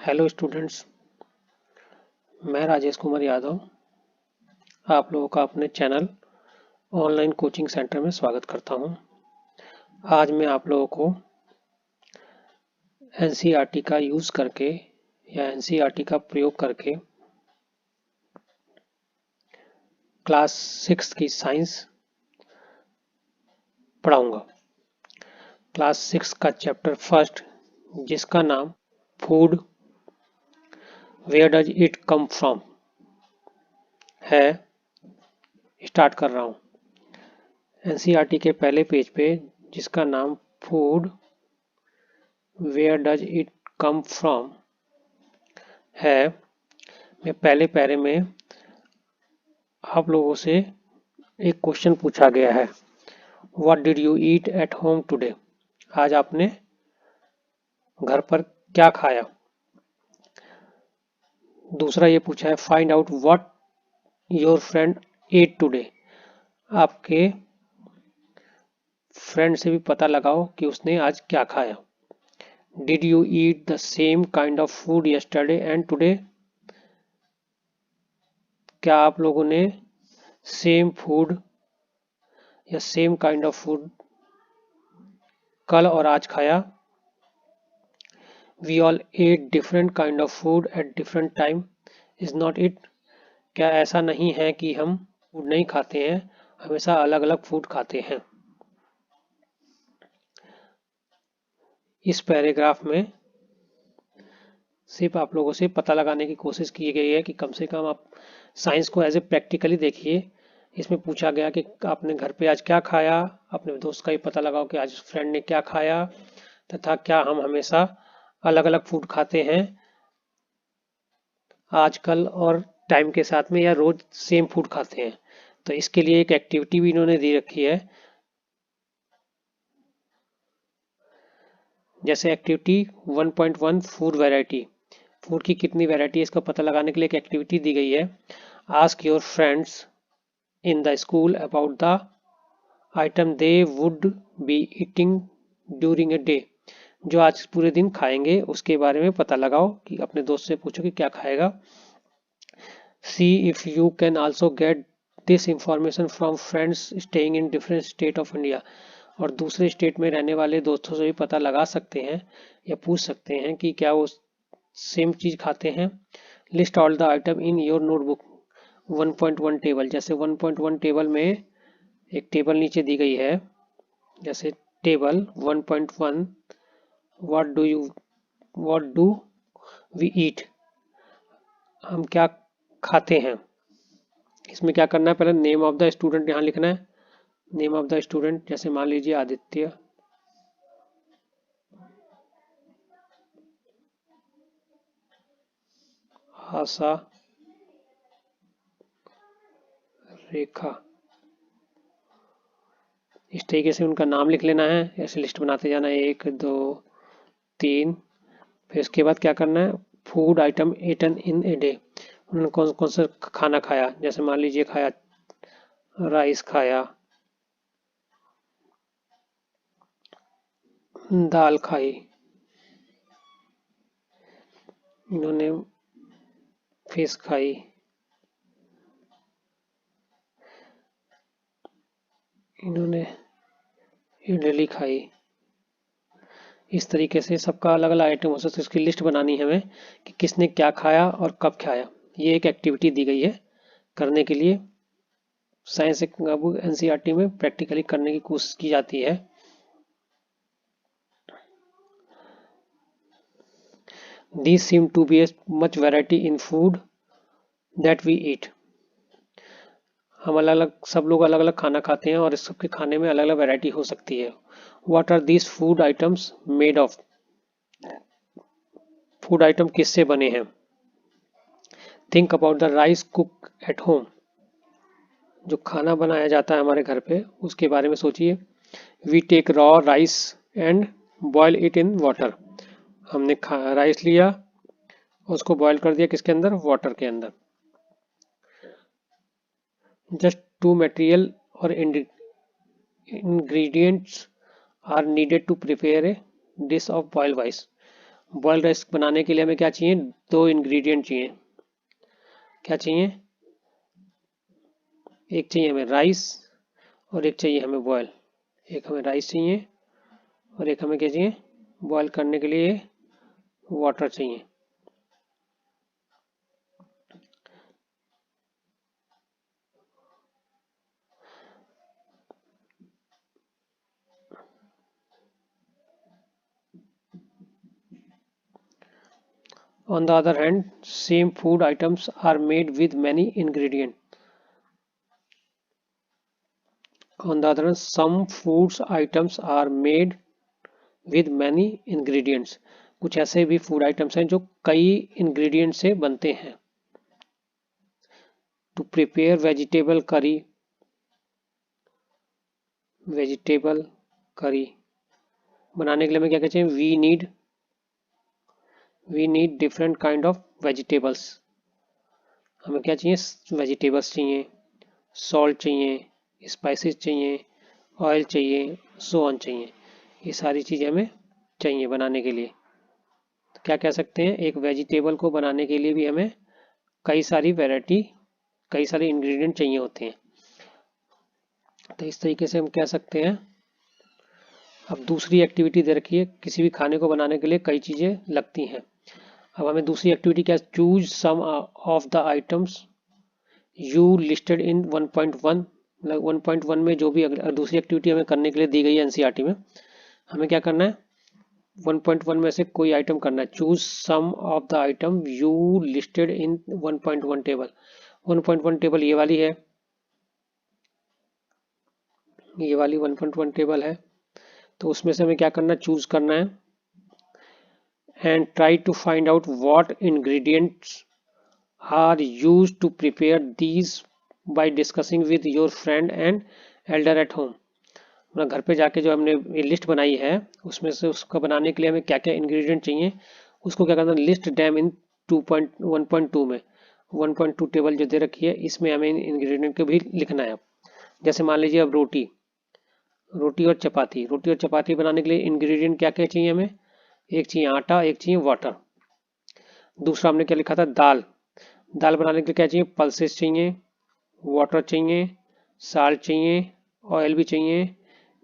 Hello students, मैं राजेश कुमार यादव आप लोगों का अपने चैनल ऑनलाइन कोचिंग सेंटर में स्वागत करता हूं। आज मैं आप लोगों को एनसीईआरटी का यूज करके या एनसीईआरटी का प्रयोग करके क्लास 6 की साइंस पढ़ाऊंगा। क्लास 6 का चैप्टर फर्स्ट, जिसका नाम food where does it come from है, स्टार्ट कर रहा हूं। एनसीईआरटी के पहले पेज पे, जिसका नाम food where does it come from है, मैं पहले पैरे में आप लोगों से एक क्वेश्चन पूछा गया है, what did you eat at home today? आज आपने घर पर क्या खाया? दूसरा ये पूछा है, find out what your friend at today. आपके फ्रेंड से भी पता लगाओ कि उसने आज क्या खाया। Did you eat the same kind of food yesterday and today? क्या आप लोगों ने सेम फूड या सेम काइंड ऑफ फूड कल और आज खाया? We all ate different kind of food at different time, is not it? क्या ऐसा नहीं है कि हम फूड नहीं खाते हैं, हमेशा अलग अलग फूड खाते हैं। इस पैराग्राफ में सिर्फ आप लोगों से पता लगाने की कोशिश की गई है कि कम से कम आप साइंस को एज ए प्रैक्टिकली देखिए। इसमें पूछा गया कि आपने घर पे आज क्या खाया, अपने दोस्त का ही पता लगाओ कि आज फ्रेंड ने क्या खाया, तथा क्या हम हमेशा अलग अलग फूड खाते हैं आजकल और टाइम के साथ में, या रोज सेम फूड खाते हैं। तो इसके लिए एक एक्टिविटी भी इन्होंने दी रखी है। जैसे एक्टिविटी 1.1 फूड वैरायटी, फूड की कितनी वैरायटी है इसका पता लगाने के लिए एक एक्टिविटी दी गई है। Ask your friends in the school about the item they would be eating during a day. जो आज पूरे दिन खाएंगे उसके बारे में पता लगाओ, कि अपने दोस्त से पूछो कि क्या खाएगा। See if you can also get this information from friends staying in different state of India। और दूसरे स्टेट में रहने वाले दोस्तों से भी पता लगा सकते हैं या पूछ सकते हैं कि क्या वो सेम चीज खाते हैं। List all the item in your notebook. 1.1 table, जैसे 1.1 टेबल में एक टेबल नीचे दी गई है, जैसे table 1.1 what do we eat, हम क्या खाते हैं। इसमें क्या करना है, पहले नेम ऑफ द स्टूडेंट यहाँ लिखना है। नेम ऑफ द स्टूडेंट, जैसे मान लीजिए आदित्य, आशा, रेखा, इस तरीके से उनका नाम लिख लेना है। ऐसे लिस्ट बनाते जाना है, 1 2 3। फिर उसके बाद क्या करना है, food item Eton in a day, उन्होंने कौन कौन सा खाना खाया। जैसे मान लीजिए खाया राइस, खाया दाल, खाई इन्होंने फिश खाई, इन्होंने इडली खाई। इस तरीके से सबका अलग अलग आइटम हो सकता है, उसकी लिस्ट बनानी है हमें कि किसने क्या खाया और कब खाया। ये एक एक्टिविटी दी गई है करने के लिए। साइंस अब एनसीईआरटी में प्रैक्टिकली करने की कोशिश की जाती है। These seem to be much variety in food that we eat। हम अलग अलग, सब लोग अलग अलग खाना खाते हैं और इस सबके खाने में अलग अलग वैरायटी हो सकती है। What are these food items made of? Food item किससे बने हैं। Think about the rice cook at home। जो खाना बनाया जाता है हमारे घर पे उसके बारे में सोचिए। We take raw rice and boil it in water। हमने राइस लिया, उसको बॉईल कर दिया किसके अंदर, वाटर के अंदर। जस्ट टू मटेरियल और ingredients are needed to prepare a dish of boiled rice। Boiled rice बनाने के लिए हमें क्या चाहिए, दो इंग्रेडिएंट चाहिए। क्या चाहिए, एक चाहिए हमें राइस और एक चाहिए हमें बॉयल। एक हमें राइस चाहिए और एक हमें क्या चाहिए, बॉयल करने के लिए वाटर चाहिए। On the other hand, same food items are made with many ingredients. On the other hand, some foods items are made with many ingredients. कुछ ऐसे भी फूड आइटम्स हैं जो कई इंग्रेडिएंट से बनते हैं। To prepare vegetable curry बनाने के लिए हमें क्या चाहिए, we need different kind of vegetables. हमें क्या चाहिए, वेजिटेबल्स चाहिए, सॉल्ट चाहिए, स्पाइसेस चाहिए, ऑयल चाहिए, सो ऑन चाहिए। ये सारी चीज़ें हमें चाहिए बनाने के लिए। तो क्या कह सकते हैं, एक वेजिटेबल को बनाने के लिए भी हमें कई सारी वैरायटी, कई सारे इंग्रेडिएंट चाहिए होते हैं। तो इस तरीके से हम कह सकते हैं। अब दूसरी एक्टिविटी दे रखी है, किसी भी खाने को बनाने के लिए कई चीज़ें लगती हैं। अब हमें दूसरी एक्टिविटी क्या, choose some of the items you listed in 1.1। मतलब 1.1 में जो भी दूसरी एक्टिविटी हमें करने के लिए दी गई है एनसीईआरटी में, हमें क्या करना है, 1.1 में से कोई आइटम करना है। Choose some of the item you listed in 1.1 table. 1.1 table ये वाली है, ये वाली 1.1 टेबल है। तो उसमें से हमें क्या करना है, चूज करना है and try to find out what ingredients are used to prepare these by discussing with your friend and elder at home। अपना घर पे जाके जो हमने ये लिस्ट बनाई है, उसमें से उसको बनाने के लिए हमें क्या क्या इंग्रेडिएंट चाहिए, उसको क्या करना है, लिस्ट डैम इन 1.2 में 1.2 टेबल जो दे रखी है, इसमें हमें इंग्रेडिएंट को भी लिखना है। जैसे मान लीजिए अब रोटी और चपाती बनाने के लिए इंग्रेडिएंट क्या क्या चाहिए हमें, एक चाहिए आटा, एक चाहिए वाटर। दूसरा हमने क्या लिखा था, दाल बनाने के लिए क्या चाहिए, पल्सेस चाहिए, वाटर चाहिए, साल्ट चाहिए, ऑयल भी चाहिए,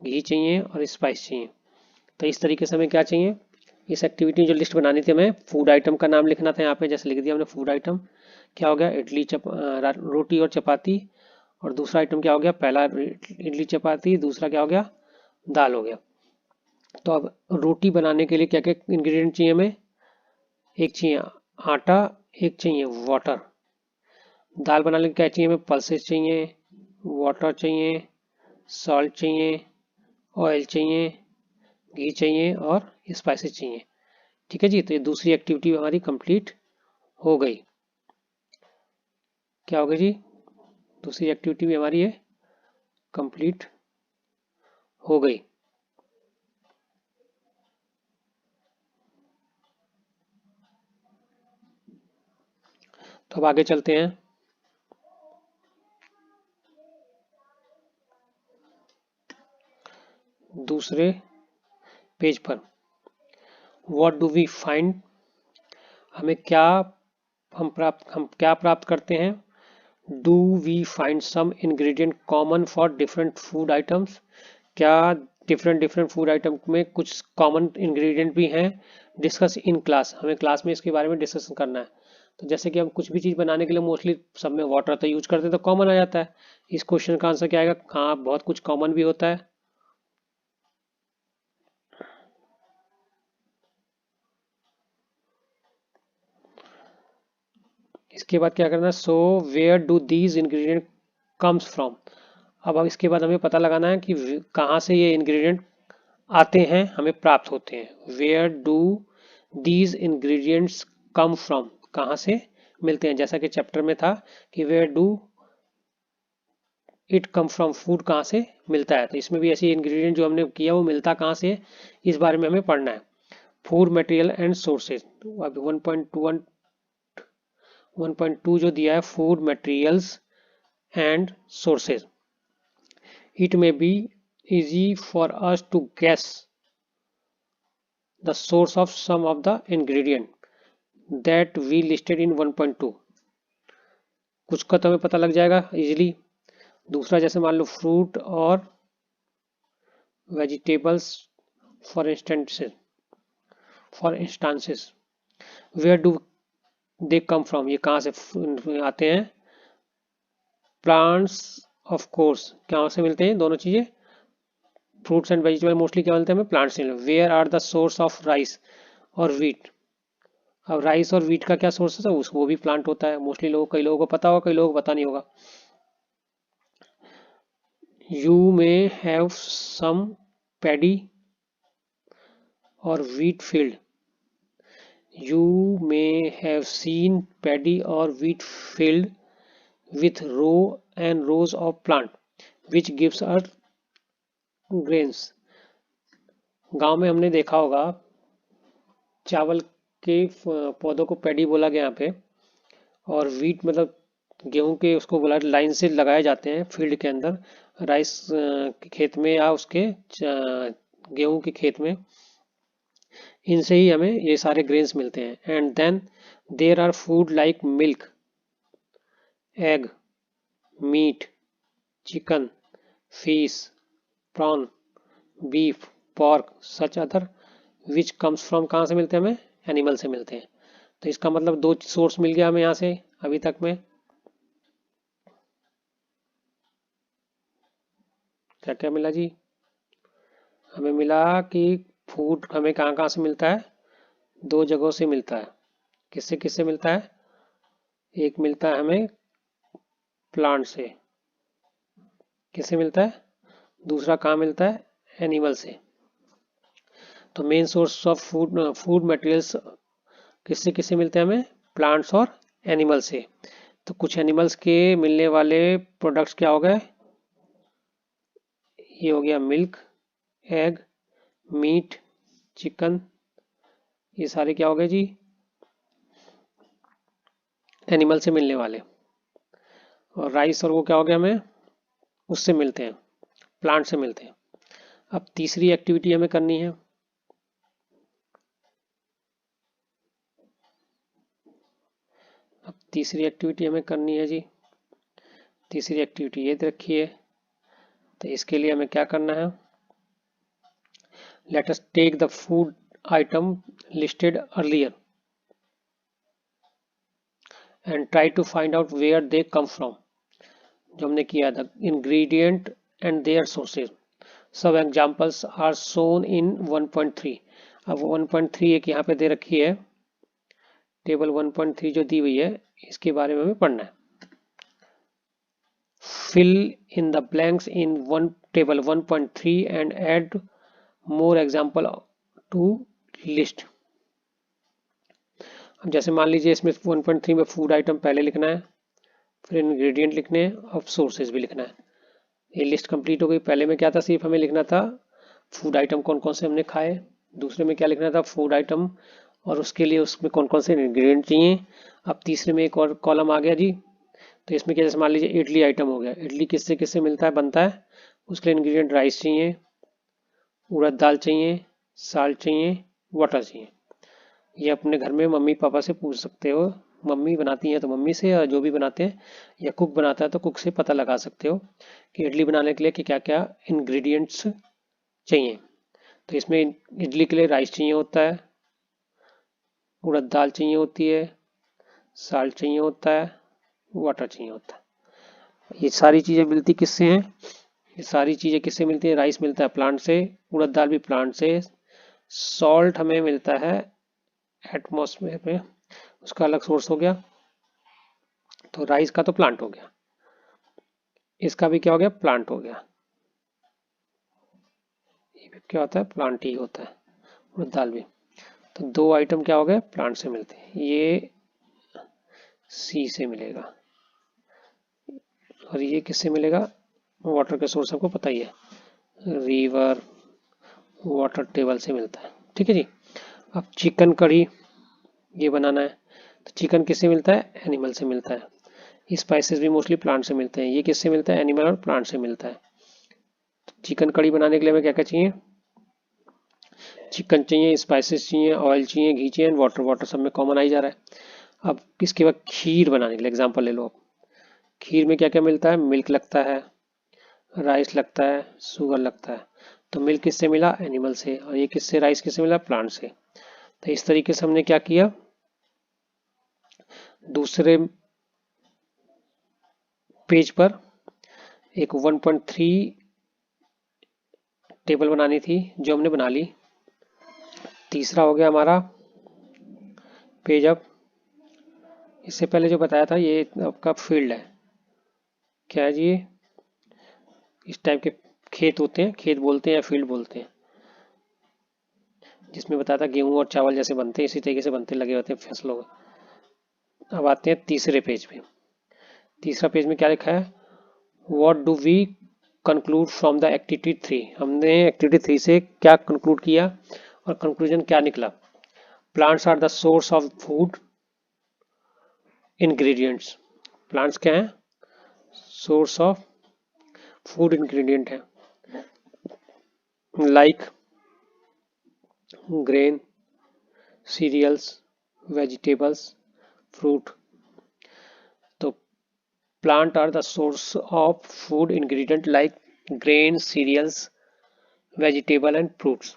घी चाहिए और स्पाइस चाहिए। तो इस तरीके से हमें क्या चाहिए, इस एक्टिविटी जो लिस्ट बनानी थी, हमें फूड आइटम का नाम लिखना था। यहाँ पे जैसे लिख दिया हमने फूड आइटम, क्या हो गया, रोटी और चपाती। और दूसरा आइटम क्या हो गया, पहला इडली चपाती, दूसरा क्या हो गया, दाल हो गया। तो अब रोटी बनाने के लिए क्या क्या इंग्रेडिएंट चाहिए हमें, एक चाहिए आटा, एक चाहिए वाटर। दाल बनाने के लिए क्या चाहिए हमें, पल्सेस चाहिए, वाटर चाहिए, सॉल्ट चाहिए, ऑयल चाहिए, घी चाहिए और स्पाइसेस चाहिए। ठीक है जी, तो ये दूसरी एक्टिविटी हमारी कंप्लीट हो गई। क्या हो गई जी, दूसरी एक्टिविटी भी हमारी ये कंप्लीट हो गई। तो अब आगे चलते हैं। दूसरे पेज पर व्हाट डू वी फाइंड, हमें क्या, हम क्या प्राप्त करते हैं, do we find some ingredient common for different food items, क्या डिफरेंट डिफरेंट फूड आइटम में कुछ कॉमन इंग्रेडिएंट भी हैं, डिस्कस इन क्लास, हमें क्लास में इसके बारे में डिस्कशन करना है। तो जैसे कि हम कुछ भी चीज़ बनाने के लिए मोस्टली सब में वाटर तो यूज करते हैं, तो कॉमन आ जाता है। इस क्वेश्चन का आंसर क्या आएगा, हाँ बहुत कुछ कॉमन भी होता है। इसके बाद क्या करना है, so where do these ingredient comes from. अब इसके बाद हमें पता लगाना है कि कहाँ से ये इंग्रेडिएंट आते हैं, हमें प्राप्त होते हैं। Where do these ingredients come from, कहाँ से मिलते हैं, जैसा कि चैप्टर में था कि where do it come from, food कहाँ से मिलता है। तो इसमें भी ऐसी इंग्रेडिएंट जो हमने किया वो मिलता कहाँ से, इस बारे में हमें पढ़ना है। फूड मटेरियल एंड सोर्सेज, अब 1.2 जो दिया है, food materials and sources, it may be easy for us to guess the source of some of the ingredient that we listed in 1.2। कुछ का तो हमें पता लग जाएगा इजीली। दूसरा जैसे मान लो फ्रूट और vegetables for instances where do they come from, ये कहाँ से आते हैं? प्लांट्स ऑफ कोर्स, कहाँ से मिलते हैं दोनों चीजें? फ्रूट्स एंड वेजिटेबल मोस्टली क्या मिलते हैं हमें? प्लांट से। Where are the source of rice और व्हीट? अब राइस और व्हीट का क्या सोर्स है? वो भी प्लांट होता है मोस्टली। कई लोगों को पता होगा, कई लोगों को पता नहीं होगा। You may have some paddy और wheat field. You may have seen paddy or wheat field with row and rows of plant, which gives us grains. गांव में हमने देखा होगा चावल के पौधों को पैडी बोला गया यहाँ पे, और वीट मतलब गेहूं के उसको बोला, लाइन से लगाए जाते हैं फील्ड के अंदर, राइस के खेत में या उसके गेहूं के खेत में। इनसे ही हमें ये सारे ग्रेन्स मिलते हैं। And then there are food like milk, egg, meat, chicken, fish, prawn, beef, pork, such other which comes from, कहाँ से मिलते हैं हमें? एनिमल से मिलते हैं। तो इसका मतलब दो सोर्स मिल गया हमें यहाँ से अभी तक में। क्या क्या मिला जी? हमें मिला कि फूड हमें कहाँ कहाँ से मिलता है? दो जगहों से मिलता है। किससे किससे मिलता है? एक मिलता है हमें प्लांट से। किससे मिलता है? दूसरा कहाँ मिलता है? एनिमल से। तो main source of food materials किससे किससे मिलते हैं हमें? प्लांट्स और एनिमल से। तो कुछ एनिमल्स के मिलने वाले प्रोडक्ट्स क्या हो गए? ये हो गया मिल्क, एग, मीट, चिकन, ये सारे क्या हो गए जी? एनिमल से मिलने वाले। और राइस और वो क्या हो गया? हमें उससे मिलते हैं, प्लांट से मिलते हैं। अब तीसरी एक्टिविटी हमें करनी है। हमें करनी है जी। तीसरी एक्टिविटी ये रखिए। तो इसके लिए हमें क्या करना है? Let us take the food item listed earlier and try to find out where they come from. जो हमने किया था, इंग्रेडिएंट एंड देयर सोर्सेज। सब एग्जांपल्स आर शोन इन 1.3। अब 1.3 एक यहाँ पे दे रखी है, टेबल 1.3 जो दी हुई है, इसके बारे में हमें पढ़ना है। fill in the blanks in table 1.3 and add more example to list। अब जैसे मान लीजिए इसमें 1.3 में फूड आइटम पहले लिखना है, फिर इंग्रेडिएंट लिखने हैं, और सोर्सेज भी लिखना है। ये लिस्ट कंप्लीट हो गई। पहले में क्या था? सिर्फ हमें लिखना था फूड आइटम कौन कौन से हमने खाए। दूसरे में क्या लिखना था? फूड आइटम और उसके लिए उसमें कौन कौन से इंग्रेडिएंट चाहिए। अब तीसरे में एक और कॉलम आ गया जी। तो इसमें क्या, जैसे मान लीजिए इडली आइटम हो गया, इडली किससे किससे मिलता है, बनता है? उसके लिए इंग्रेडिएंट राइस चाहिए, उड़द दाल चाहिए, साल्ट चाहिए, वाटर चाहिए। ये अपने घर में मम्मी पापा से पूछ सकते हो। मम्मी बनाती हैं तो मम्मी से, या जो भी बनाते हैं, या कुक बनाता है तो कुक से पता लगा सकते हो कि इडली बनाने के लिए कि क्या क्या इंग्रेडिएंट्स चाहिए। तो इसमें इडली के लिए राइस चाहिए होता है, उड़द दाल चाहिए होती है, साल्ट चाहिए होता है, वाटर चाहिए होता है। ये सारी चीजें मिलती किससे हैं? ये सारी चीजें किससे मिलती है? राइस मिलता है प्लांट से, उड़द दाल भी प्लांट से, सॉल्ट हमें मिलता है एटमॉस्फेयर में, उसका अलग सोर्स हो गया। तो राइस का तो प्लांट हो गया, इसका भी क्या हो गया? प्लांट हो गया। ये भी क्या होता है? प्लांट ही होता है, उड़द दाल भी। तो दो आइटम क्या हो गए? प्लांट से मिलते हैं। ये सी से मिलेगा और ये किससे मिलेगा? वाटर के सोर्स हमको पता ही है, रिवर, वाटर टेबल से मिलता है। ठीक है जी। अब चिकन कढ़ी ये बनाना है, तो चिकन किससे मिलता है? एनिमल से मिलता है। स्पाइसेस भी मोस्टली प्लांट से मिलते हैं। ये किससे मिलता है? एनिमल और प्लांट से मिलता है। तो चिकन कढ़ी बनाने के लिए हमें क्या क्या चाहिए? चिकन चाहिए, स्पाइसेस चाहिए, ऑयल चाहिए, घी चाहिए, वाटर। वाटर सब में कॉमन आ ही जा रहा है। अब इसके बाद खीर बनाने के लिए एग्जांपल ले लो आप। खीर में क्या क्या मिलता है? मिल्क लगता है, राइस लगता है, शुगर लगता है। तो मिल्क किससे मिला? एनिमल से। और ये किससे? राइस किससे मिला? प्लांट से। तो इस तरीके से हमने क्या किया, दूसरे पेज पर एक 1.3 टेबल बनानी थी जो हमने बना ली। तीसरा हो गया हमारा पेज। अब इससे पहले जो बताया था ये आपका फील्ड है। क्या है जी? इस टाइप के खेत होते हैं, खेत बोलते हैं या फील्ड बोलते हैं, जिसमें बताया था गेहूं और चावल जैसे बनते हैं, इसी तरीके से बनते लगे होते हैं फसलों में। अब आते हैं तीसरे पेज पे। तीसरा पेज में क्या लिखा है? What do we conclude from the activity 3। हमने एक्टिविटी 3 से क्या कंक्लूड किया और कंक्लूजन क्या निकला? Plants are the source of food ingredients. Plants क्या है? सोर्स ऑफ फूड इंग्रेडिएंट है, like grain, cereals, vegetables, fruit. तो plant are the source of food ingredient like grain, cereals, vegetable and fruits.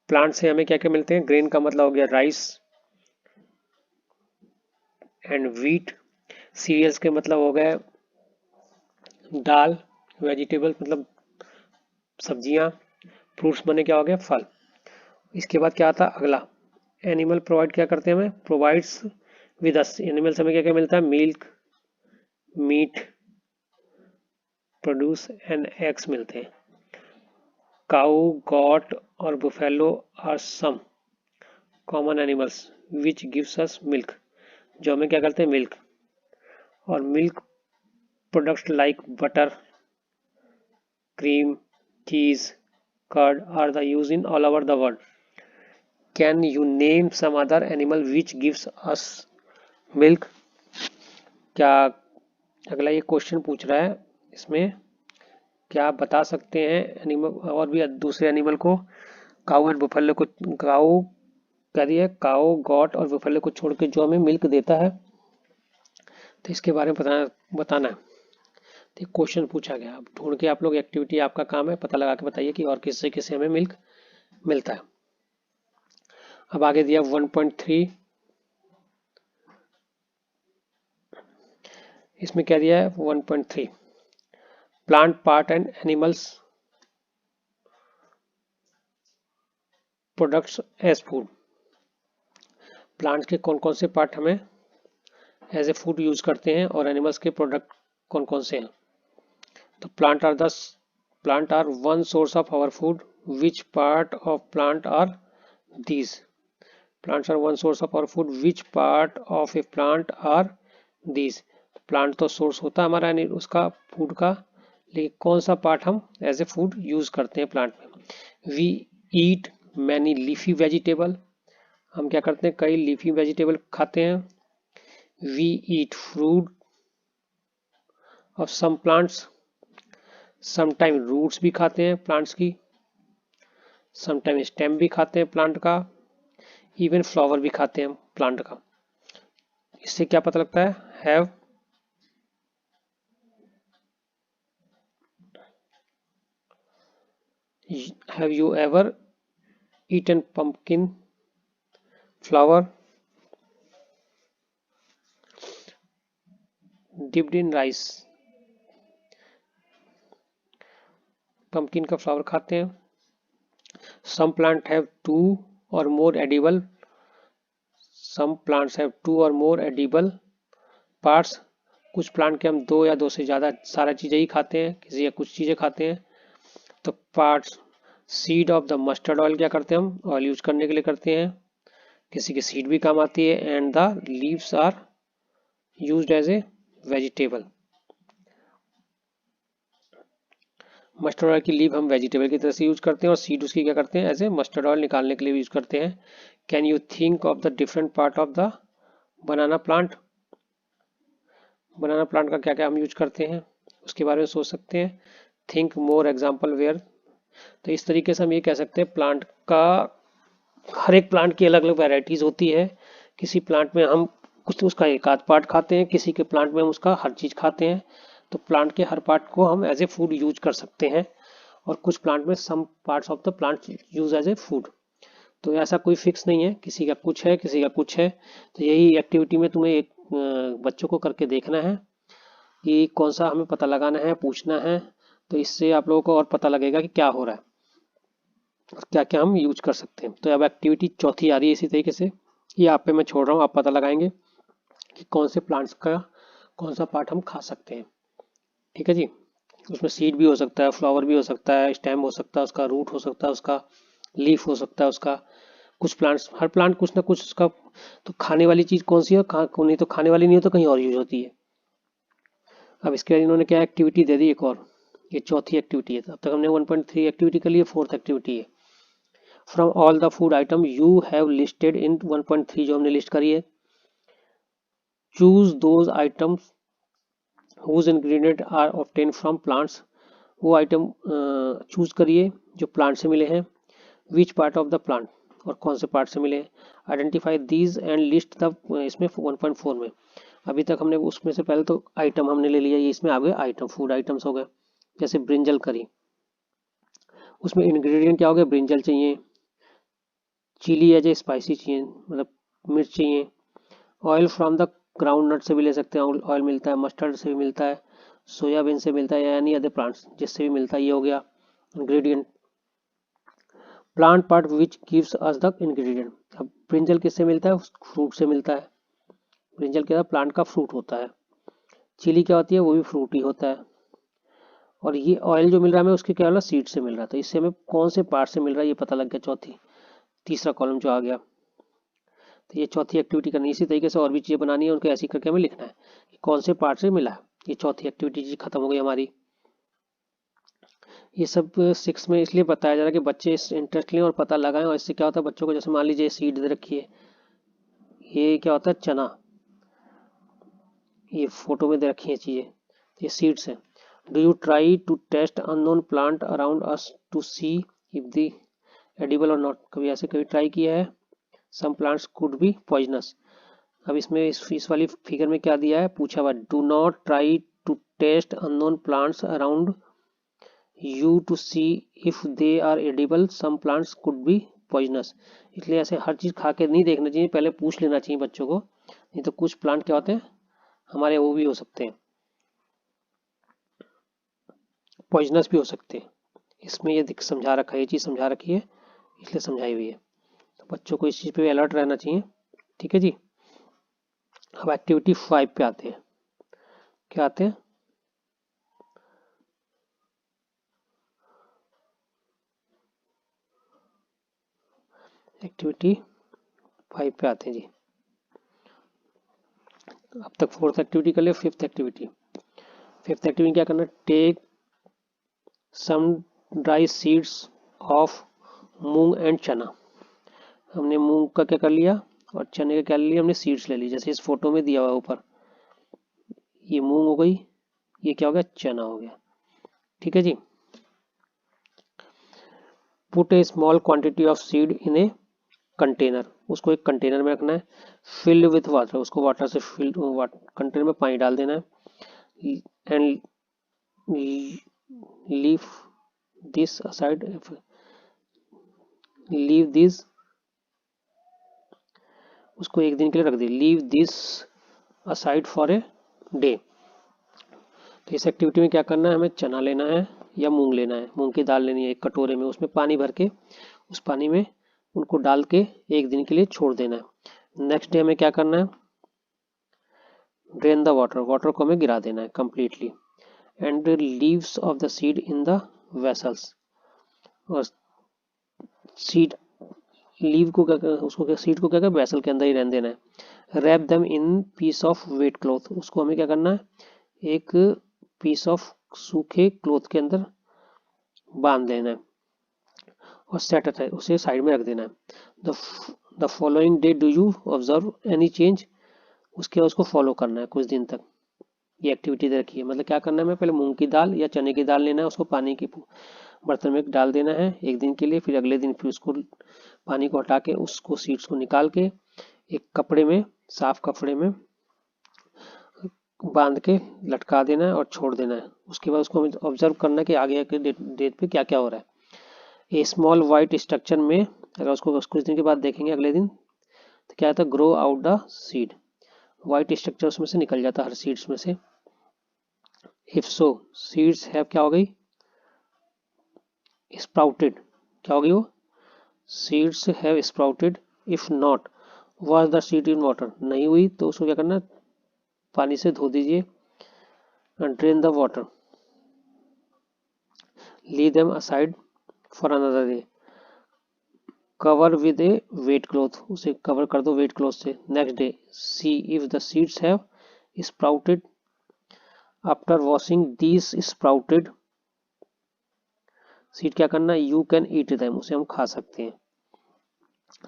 Plant से हमें क्या क्या मिलते हैं? ग्रेन का मतलब हो गया राइस एंड व्हीट, सीरियल्स के मतलब हो गए दाल, वेजिटेबल मतलब सब्जियां, फ्रूट्स बने क्या हो गया? फल। इसके बाद क्या आता है अगला? एनिमल प्रोवाइड क्या करते हैं हमें? Provides with us. एनिमल से हमें क्या क्या मिलता है? Milk, meat, produce and eggs मिलते हैं। काऊ, गॉट और buffalo are some common animals which gives us milk, जो हमें क्या करते हैं? मिल्क। और milk products like butter, cream, cheese, curd are the used in all over the world. Can you name some other animal which gives us milk? क्या अगला ये question पूछ रहा है, इसमें क्या आप बता सकते हैं एनिमल और भी दूसरे एनिमल को? काऊ एंड बुफेलो को, काऊ कह रही है, काऊ, गॉट और बुफेलो को छोड़ के जो हमें मिल्क देता है, तो इसके बारे में बताना है। तो क्वेश्चन पूछा गया, अब ढूंढ के आप लोग, एक्टिविटी आपका काम है, पता लगा के बताइए कि और किससे किससे हमें मिल्क मिलता है। अब आगे दिया 1.3, इसमें क्या दिया है? 1.3 plant part and animals products as food. Plant के कौन कौन से पार्ट हमें एज ए फूड यूज करते हैं और एनिमल्स के प्रोडक्ट कौन कौन से हैं? तो plant are one source of our food, which part of plant are these? Plants are one source of our food, which part of a plant are these? Plant तो सोर्स होता है हमारा उसका फूड का, लेकिन कौन सा पार्ट हम एज ए फूड यूज करते हैं प्लांट में? We eat many leafy vegetable. हम क्या करते हैं? कई लीफी वेजिटेबल खाते हैं। We eat fruit of some plants. Sometime roots भी खाते हैं प्लांट्स की, समटाइम स्टेम भी खाते हैं प्लांट का, इवन फ्लावर भी खाते हैं प्लांट का। इससे क्या पता लगता है? Have you ever eaten pumpkin flower dipped in rice? Pumpkin का फ्लावर खाते हैं। some plant have two or more edible some plants have two or more edible parts। कुछ प्लांट के हम दो या दो से ज्यादा सारा चीजें ही खाते हैं, किसी या कुछ चीजें खाते हैं। तो parts, seed of the mustard oil क्या करते हैं? हम ऑयल यूज करने के लिए करते हैं, किसी की सीड भी काम आती है। And the leaves are used as a vegetable. Mustard oil की लीव हम वेजिटेबल की तरह से यूज करते हैं, और सीड उसकी क्या करते हैं? एज ए मस्टर्ड ऑयल निकालने के लिए यूज करते हैं। Can you think of the different part of the banana plant? Banana plant का क्या क्या हम यूज करते हैं उसके बारे में सोच सकते हैं। थिंक मोर एग्जाम्पल वेयर तो इस तरीके से हम ये कह सकते हैं प्लांट का, हर एक प्लांट की अलग अलग वैरायटीज होती है। किसी प्लांट में हम कुछ उसका एक आध पार्ट खाते हैं, किसी के प्लांट में हम उसका हर चीज खाते हैं। तो प्लांट के हर पार्ट को हम एज ए फूड यूज कर सकते हैं, और कुछ प्लांट में some parts of the plant use as a food. तो ऐसा कोई फिक्स नहीं है, किसी का कुछ है किसी का कुछ है। तो यही एक्टिविटी में तुम्हें एक बच्चों को करके देखना है कि कौन सा हमें पता लगाना है, पूछना है। तो इससे आप लोगों को और पता लगेगा कि क्या हो रहा है और क्या क्या हम यूज कर सकते हैं। तो अब एक्टिविटी चौथी आ रही है इसी तरीके से, ये आप पे मैं छोड़ रहा हूँ, आप पता लगाएंगे कि कौन से प्लांट्स का कौन सा पार्ट हम खा सकते हैं। ठीक है जी। उसमें सीड भी हो सकता है, फ्लावर भी हो सकता है, स्टेम हो सकता है, उसका रूट हो सकता है, उसका लीफ हो सकता है, उसका कुछ प्लांट्स, हर प्लांट कुछ ना कुछ उसका। तो खाने वाली चीज कौन सी है, नहीं तो खाने वाली नहीं हो तो कहीं और यूज होती है। अब इसके बाद इन्होंने क्या एक्टिविटी दे दी एक और, ये चौथी एक्टिविटी है। अब तक हमने 1.3 एक्टिविटी कर ली है, फोर्थ एक्टिविटी है। From all the food item you have listed in 1.3 जो हमने लिस्ट करी है, choose those items whose ingredient are obtain from plants. वो आइटम चूज करिए जो प्लांट से मिले हैं। Which part of the plant, और कौन से पार्ट से मिले हैं। Identify these and list the, इसमें 1.4 में अभी तक हमने उसमें से पहले तो आइटम हमने ले लिया, ये इसमें आ गए आइटम, फूड आइटम्स हो गए। जैसे ब्रिंजल करी, उसमें इंग्रेडिएंट क्या हो गया, ब्रिंजल चाहिए, चिली एज ए स्पाइसी चाहिए, मतलब मिर्च चाहिए। Oil from the groundnut से भी ले सकते हैं, ऑयल मिलता है, मस्टर्ड से भी मिलता है, सोयाबीन से मिलता है, या एनी अदर प्लांट्स जिससे भी मिलता है, ये हो गया ingredient. Plant part which gives us the ingredient, अब ब्रिंजल किससे मिलता है, फ्रूट से मिलता है। ब्रिंजल क्या प्लांट का फ्रूट होता है। चिली क्या होती है, वो भी फ्रूट ही होता है। और ये ऑयल जो मिल रहा है हमें उसके क्या वाला सीड से मिल रहा है। तो इससे हमें कौन से पार्ट से मिल रहा है ये पता लग गया, तीसरा कॉलम जो आ गया। तो ये चौथी एक्टिविटी करनी है। इसी तरीके से और भी चीजें बनानी है, उनको ऐसी करके हमें लिखना है कि कौन से पार्ट से मिला है। ये चौथी एक्टिविटी जी खत्म हो गई हमारी। ये सब 6 में इसलिए बताया जा रहा है कि बच्चे इस इंटरेस्ट लें और पता लगाएं। और इससे क्या होता है बच्चों को, जैसे मान लीजिए सीड दे रखी है, ये क्या होता है चना, ये फोटो में दे रखी है चीजें, ये सीड्स है। Do you try to taste unknown plant around us to see if the edible और नॉट, कभी ऐसे कभी ट्राई किया है। Some plants could be poisonous. अब इसमें इस वाली फिगर में क्या दिया है, पूछा हुआ do not try to taste unknown plants around you to see if they are edible, some plants could be poisonous. इसलिए ऐसे हर चीज खा के नहीं देखना चाहिए, पहले पूछ लेना चाहिए बच्चों को, नहीं तो कुछ प्लांट क्या होते हैं हमारे वो भी हो सकते हैं, पॉइजनस भी हो सकते हैं। इसमें ये समझा रखा है, ये चीज समझा रखी है, इसलिए समझाई हुई है। तो बच्चों को इस चीज पे भी अलर्ट रहना चाहिए। ठीक है जी। अब एक्टिविटी 5 पे आते हैं। क्या आते हैं, एक्टिविटी 5 पे आते हैं जी। अब तक फोर्थ एक्टिविटी कर ले, फिफ्थ एक्टिविटी। फिफ्थ एक्टिविटी क्या करना, take some dry seeds of moong and chana. हमने मूंग का क्या कर लिया और चने का क्या ले लिया, हमने सीड्स ले ली, जैसे इस फोटो में दिया हुआ ऊपर। ये मूंग हो गई, ये क्या हो गया, चना हो गया। ठीक है जी। Put a small quantity of seed in a container, उसको एक कंटेनर में रखना है। फिल्ड विथ वाटर, उसको वाटर से फिल्ड, कंटेनर में पानी डाल देना है। And leave this aside, leave this, उसको एक दिन के लिए रख दे। Leave this aside for a day. तो इस एक्टिविटी में क्या करना है, हमें चना लेना है या मूंग लेना है, मूंग की दाल लेनी है एक कटोरे में, उसमें पानी भर के उस पानी में उनको डाल के एक दिन के लिए छोड़ देना है। नेक्स्ट डे हमें क्या करना है, ड्रेन द वाटर, वाटर को हमें गिरा देना है completely. And leaves of the seed in the vessels, और सीड लीव को क्या, उसको क्या, सीड को क्या वेसल के अंदर ही रहने देना है। Wrap them in piece of wet cloth, उसको हमें क्या करना है, एक पीस ऑफ सूखे क्लॉथ के अंदर बांध देना है और सेट है उसे साइड में रख देना है। The following day do you observe any change, उसके उसको फॉलो करना है कुछ दिन तक। ये एक्टिविटी दे रखी है, मतलब क्या करना है, हमें पहले मूंग की दाल या चने की दाल लेना है, उसको बर्तन में डाल देना है एक दिन के लिए, फिर अगले दिन फिर उसको पानी को हटा के उसको सीड्स को निकाल के एक कपड़े में, साफ कपड़े में बांध के लटका देना है और छोड़ देना है। उसके बाद उसको ऑब्जर्व करना है कि आगे के डेट पे क्या क्या हो रहा है। ए स्मॉल वाइट स्ट्रक्चर में, अगर उसको कुछ दिन के बाद देखेंगे अगले दिन, तो क्या होता है, grow out the seed, white structure उसमें से निकल जाता है हर सीड्स में से। इफ सो सीड्स हैव क्या हो गई, स्प्राउटेड, क्या हो गई वो, seeds have sprouted. If not wash the seed in water, नहीं हुई तो उसको क्या करना, पानी से धो दीजिए, drain the water, leave them aside for another day, cover with a wet cloth, उसे कवर कर दो वेट क्लॉथ से। Next day see if the seeds have sprouted, after washing these sprouted seed क्या करना, यू कैन ईट देम, उसे हम खा सकते हैं।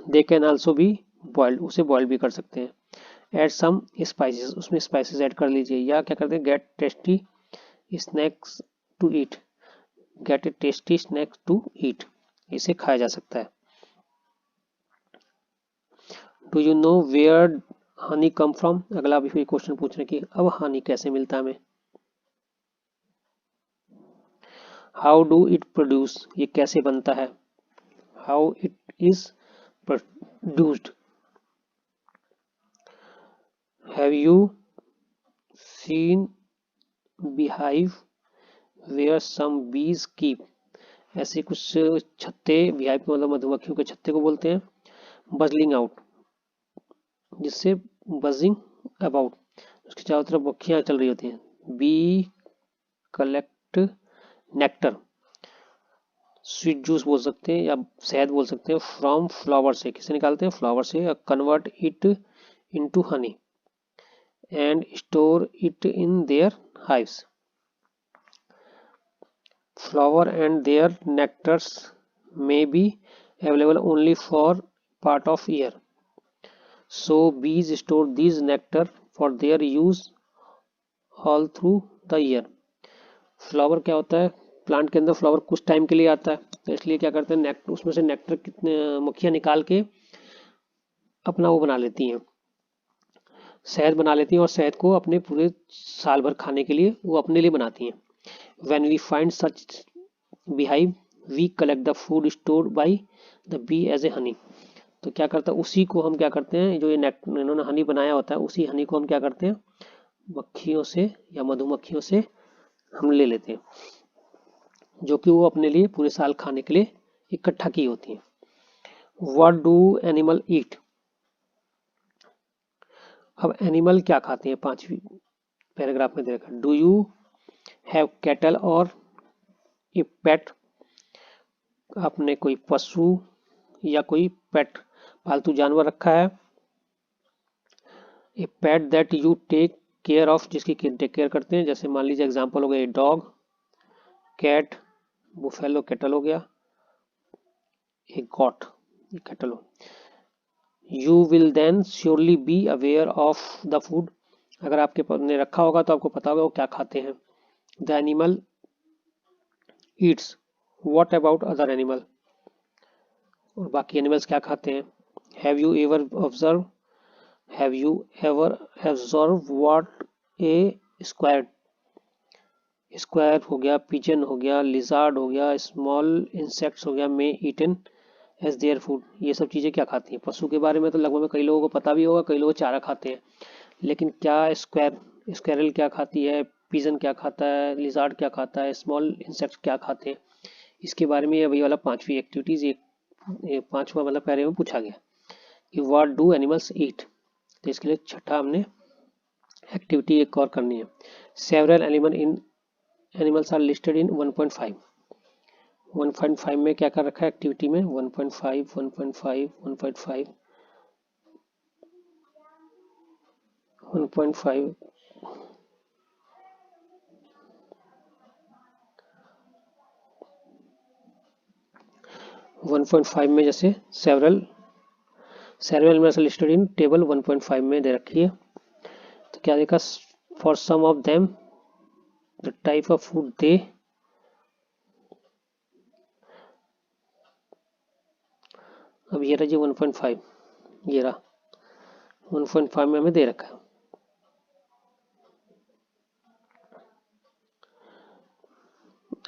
They can also be boiled, उसे बॉइल भी कर सकते हैं। एड सम स्पाइसेस, उसमें स्पाइसेस ऐड कर लीजिए, या क्या करते हैं, get tasty snacks to eat, get a tasty snacks to eat, इसे खाया जा सकता है। Do you know where honey come from, अगला भी क्वेश्चन पूछ रहे कि अब हनी कैसे मिलता है हमें। हाउ डू इट प्रोड्यूस, ये कैसे बनता है, how it is produced. Have you seen beehive where some bees keep, ऐसे कुछ छत्ते, beehive मतलब मधुमक्खियों के छत्ते को बोलते हैं। बजलिंग आउट, जिससे बजिंग अबाउट, उसके चारों तरफ मक्खियां चल रही होती हैं। Bee collect nectar, sweet juice बोल सकते हैं या शहद बोल सकते हैं, फ्रॉम फ्लावर से, किसे निकालते हैं, फ्लावर से, convert it into honey and store it in their hives. Flower and their nectars may be available only for part of year, so bees store these nectar for their use all through the year. Flower क्या होता है, plant के अंदर flower कुछ time के लिए आता है, तो इसलिए क्या करते हैं, नेक्टर, उसमें से नेक्टर कितने मक्खियां निकाल के अपना वो बना लेती हैं, शहद बना लेती हैं, और शहद को अपने पूरे साल भर खाने के लिए वो अपने लिए बनाती हैं। When we find such beehive, we collect the food stored by the bee as a honey. तो क्या करता है, उसी को हम क्या करते हैं, जो ये इन्होंने हनी बनाया होता है, उसी हनी को हम क्या करते हैं, मक्खियों से या मधुमक्खियों से हम ले लेते हैं, जो कि वो अपने लिए पूरे साल खाने के लिए इकट्ठा की होती हैं। What do animal eat? अब एनिमल क्या खाते हैं, 5वीं पैराग्राफ में दे रखा है। डू यू हैव कैटल और ए पेट, आपने कोई पशु या कोई पेट पालतू जानवर रखा है। A pet that you take care of, जिसकी टेक केयर करते हैं, जैसे मान लीजिए एग्जांपल हो गया डॉग, कैट, बुफेलो कैटल हो गया, ए गॉट, ये कैटल हो। You will then surely be aware of the food, अगर आपके ने रखा होगा तो आपको पता होगा वो क्या खाते हैं। The animal Yeats, what about other animal, और बाकी एनिमल्स क्या खाते हैं। Have you ever observe, have you ever observe what A square, square हो गया, पिजन हो गया, लिजार्ड हो गया, स्मॉल इंसेक्ट्स हो गया, मे ईटन एज देयर फूड, ये सब चीजें क्या खाती हैं। पशु के बारे में तो लगभग में कई लोगों को पता भी होगा, कई लोग चारा खाते हैं, लेकिन क्या स्क्वायरल क्या खाती है, पिजन क्या खाता है, लिजार्ड क्या खाता है, स्मॉल इंसेक्ट्स क्या खाते हैं, इसके बारे में अभी वाला 5वीं एक्टिविटीज, ये 5वां मतलब पैरे में पूछा गया कि व्हाट डू एनिमल्स ईट। तो इसके लिए छठा हमने एक्टिविटी एक और करनी है। Several animals are listed in 1.5, 1.5 में क्या कर रखा है एक्टिविटी में, 1.5 1.5 1.5 1.5 1.5 में जैसे several animals listed in table 1.5 में दे रखी है, तो क्या देखा, for some of them the type of food they अब ये रहा जी 1.5, ये रहा 1.5 में हमें दे रखा है।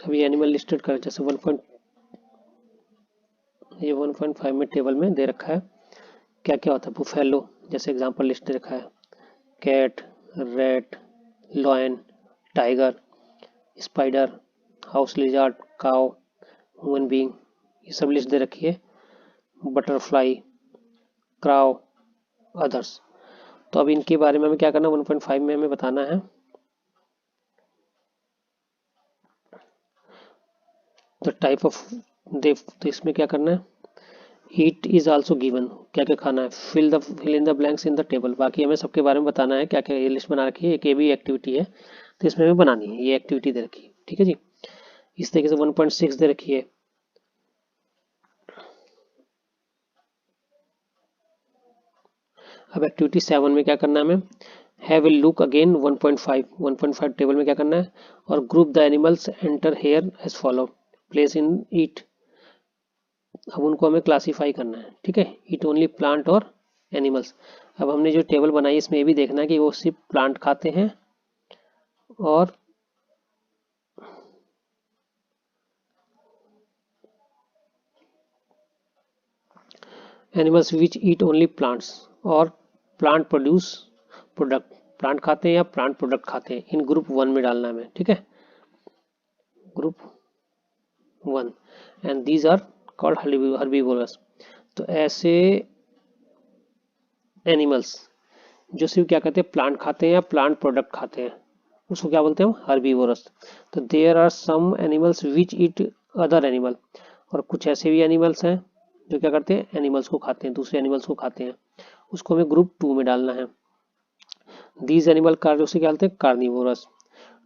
अभी एनिमल लिस्टेड कर, जैसे 1.5 में टेबल में दे रखा है क्या क्या होता है। बुफेलो जैसे एग्जांपल लिस्ट दे रखा है, cat, rat, lion, tiger, spider, house lizard, cow, human being, ये सब लिस्ट दे रखी है। Butterfly, crow, others. तो अब इनके बारे में हमें क्या करना है, 1.5 में हमें बताना है द टाइप ऑफ दे। तो इसमें क्या करना है, ईट इज आल्सो गिवन, क्या क्या खाना है, fill in the blanks in the table. बाकी हमें सबके बारे में बताना है, क्या क्या ये लिस्ट बना रखी है, एक ये भी एक्टिविटी है तो इसमें हमें बनानी है, ये एक्टिविटी दे रखी है। ठीक है जी, इस तरीके से 1.6 दे रखी है। अब एक्टिविटी 7 में क्या करना है हमें, have a look again 1.5 table में क्या करना है, और group the animals enter here as follow, place in eat. अब उनको हमें क्लासीफाई करना है। ठीक है, ईट ओनली प्लांट और एनिमल्स। अब हमने जो टेबल बनाई इसमें ये भी देखना है कि वो सिर्फ प्लांट खाते हैं और animals which eat only plants और प्लांट प्रोड्यूस प्रोडक्ट, प्लांट खाते हैं या प्लांट प्रोडक्ट खाते हैं, इन ग्रुप 1 में डालना है हमें। ठीक है, group 1 and these are called herbivorous. तो ऐसे एनिमल्स जो सिर्फ क्या कहते हैं, प्लांट खाते हैं या प्लांट प्रोडक्ट खाते हैं, उसको क्या बोलते हैं, हर्बीवोरस। तो there are some animals which eat other animal, और कुछ ऐसे भी एनिमल्स हैं जो क्या करते हैं, एनिमल्स को खाते हैं, दूसरे एनिमल्स को खाते हैं, उसको हमें ग्रुप 2 में डालना है। दीज एनिमल उसे क्या बोलते हैं, carnivorous.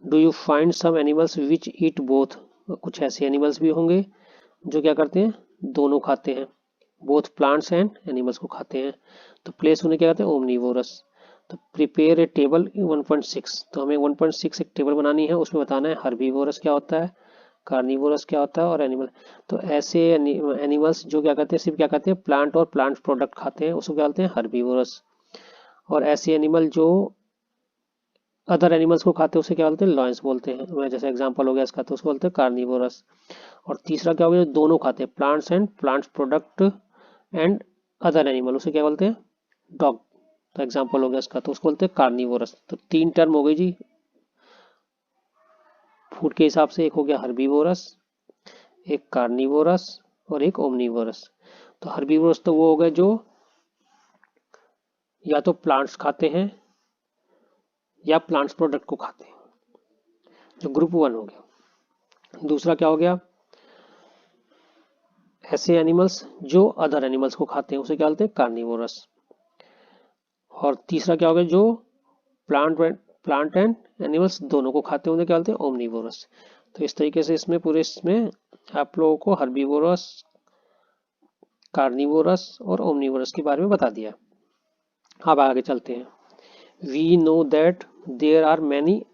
Do you find some animals which eat both, कुछ ऐसे एनिमल्स भी होंगे जो क्या करते हैं, दोनों खाते हैं, बोथ प्लांट्स एंड एनिमल्स को खाते हैं, तो प्लेस उन्हें क्या कहते हैं, ओमनीवोरस। तो प्रिपेयर ए टेबल 1.6, तो हमें 1.6 एक टेबल बनानी है, उसमें बताना है हर्बीवोरस क्या होता है, कार्निवोरस क्या होता है और एनिमल। तो ऐसे एनिमल्स जो क्या कहते हैं, सिर्फ क्या कहते हैं, प्लांट और प्लांट प्रोडक्ट खाते हैं, उसको क्या बोलते हैं, हर्बीवोरस। और ऐसे एनिमल जो अदर एनिमल्स को खाते हैं उसे क्या बोलते हैं, लॉयंस बोलते हैं। मैं जैसे एग्जांपल हो गया इसका, तो उसको बोलते हैं कार्निवोरस। और तीसरा क्या हो गया, दोनों खाते हैं, plants and plants product and other animal, उसे क्या बोलते हैं, डॉग। तो एग्जांपल हो गया इसका, तो उसको बोलते हैं कार्निवोरस। तो 3 टर्म हो गई जी फूड के हिसाब से, एक हो गया हर्बीवोरस, एक कार्निवोरस और एक ओमनीवोरस। तो हर्बीवोरस तो वो हो गए जो या तो प्लांट्स खाते हैं या प्लांट्स प्रोडक्ट को खाते हैं, जो ग्रुप 1 हो गया। दूसरा क्या हो गया, ऐसे एनिमल्स जो अदर एनिमल्स को खाते हैं, उसे क्या बोलते हैं, कार्निवोरस। और तीसरा क्या हो गया, जो प्लांट एंड एनिमल्स दोनों को खाते हैं, उन्हें क्या बोलते हैं, ओमनीवोरस। तो इस तरीके से इसमें पूरे इसमें आप लोगों को हर्बीवोरस, कार्निवोरस और ओमनीवोरस के बारे में बता दिया। अब आगे चलते हैं। We know that there are many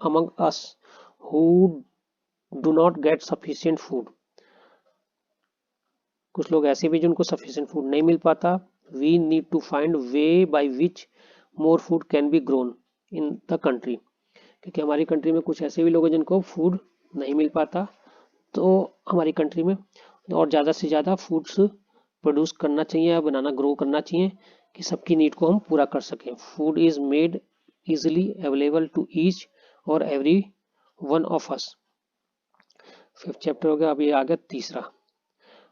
among us who do not get sufficient food. कुछ लोग ऐसे भी जिनको sufficient food नहीं मिल पाता। We need to find way by which more food can be grown in the country. क्योंकि हमारी country में कुछ ऐसे भी लोग हैं जिनको फूड नहीं मिल पाता, तो हमारी कंट्री में और ज़्यादा से ज़्यादा फूड्स प्रोड्यूस करना चाहिए या बनाना, ग्रो करना चाहिए कि सबकी नीड को हम पूरा कर सकें। Food is made easily available to each और every one of us. 5th chapter हो गया। अभी आ गया तीसरा।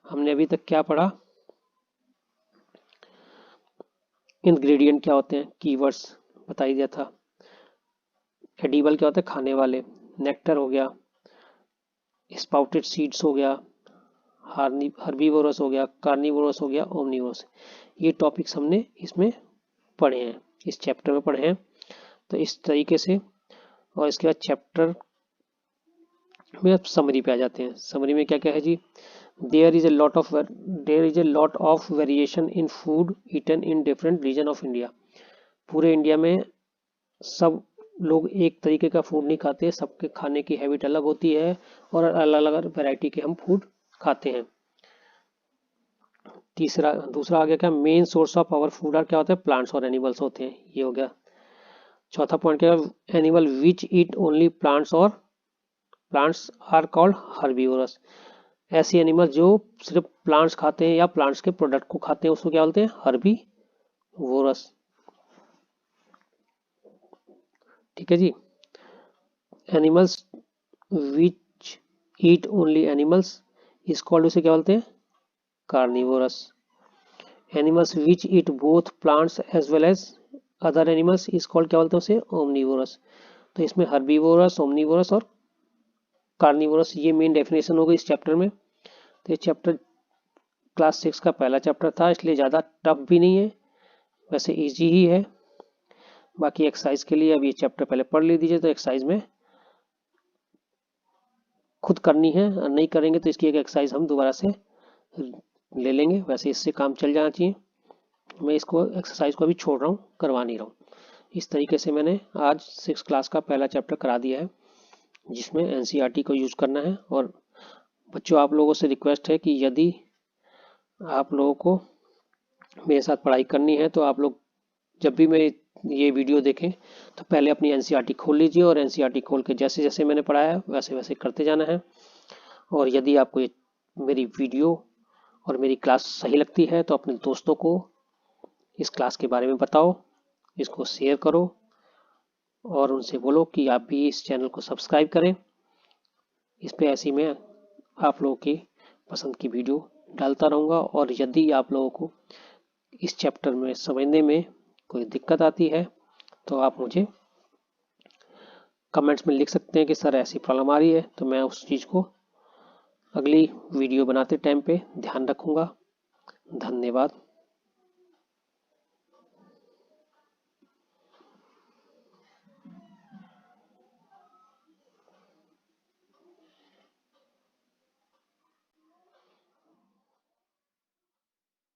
हमने अभी तक क्या पढ़ा, इंग्रेडिएंट क्या होते हैं, कीवर्ड्स बता ही दिया था। एडिबल क्या होता है, खाने वाले, नेक्टर हो गया, स्पाउटेड सीड्स हो गया, हर्बीवोरस हो गया, कार्निवोरस हो गया, ओमनीवोरस। ये टॉपिक्स हमने इसमें पढ़े हैं, इस चैप्टर में पढ़े हैं। तो इस तरीके से, और इसके बाद चैप्टर में अब समरी पे आ जाते हैं। समरी में क्या क्या है जी, there is a lot of variation in food eaten in different region of India. पूरे इंडिया में सब लोग एक तरीके का फूड नहीं खाते, सबके खाने की हैबिट अलग होती है और अलग अलग वैरायटी के हम फूड खाते हैं। दूसरा आ गया क्या, main source of our food are क्या होता है, प्लांट्स और एनिमल्स होते हैं, ये हो गया। चौथा पॉइंट क्या, animal which eat only plants और प्लांट्स आर कॉल्ड हर्बीवोरस। ऐसे एनिमल जो सिर्फ प्लांट्स खाते हैं या प्लांट्स के प्रोडक्ट को खाते हैं उसको क्या बोलते हैं, हर्बीवोरस। ठीक है जी। Animals which eat only animals is called, उसे क्या बोलते हैं, carnivorous. Animals which eat both plants as well as other animals is called, क्या बोलते हैं उसे, ओमनीवोरस। तो इसमें हर्बीवोरस, ओमनीवोरस और कार्निवोरस ये मेन डेफिनेशन हो गई इस चैप्टर में। तो ये चैप्टर क्लास 6 का पहला चैप्टर था, इसलिए ज़्यादा टफ भी नहीं है, वैसे इजी ही है। बाकी एक्सरसाइज के लिए अब ये चैप्टर पहले पढ़ लीजिए, तो एक्सरसाइज में खुद करनी है, और नहीं करेंगे तो इसकी एक एक्सरसाइज हम दोबारा से ले लेंगे, वैसे इससे काम चल जाना चाहिए। मैं इसको एक्सरसाइज को अभी छोड़ रहा हूँ, करवा नहीं रहा हूँ। इस तरीके से मैंने आज 6 क्लास का पहला चैप्टर करा दिया है, जिसमें एनसीईआरटी को यूज करना है। और बच्चों, आप लोगों से रिक्वेस्ट है कि यदि आप लोगों को मेरे साथ पढ़ाई करनी है तो आप लोग जब भी मैं ये वीडियो देखें तो पहले अपनी एनसीईआरटी खोल लीजिए, और एनसीईआरटी खोल के जैसे जैसे मैंने पढ़ाया है वैसे वैसे करते जाना है। और यदि आपको ये मेरी वीडियो और मेरी क्लास सही लगती है तो अपने दोस्तों को इस क्लास के बारे में बताओ, इसको शेयर करो, और उनसे बोलो कि आप भी इस चैनल को सब्सक्राइब करें। इस पे ऐसी मैं आप लोगों की पसंद की वीडियो डालता रहूँगा। और यदि आप लोगों को इस चैप्टर में समझने में कोई दिक्कत आती है तो आप मुझे कमेंट्स में लिख सकते हैं कि सर ऐसी प्रॉब्लम आ रही है, तो मैं उस चीज़ को अगली वीडियो बनाते टाइम पे ध्यान रखूँगा। धन्यवाद।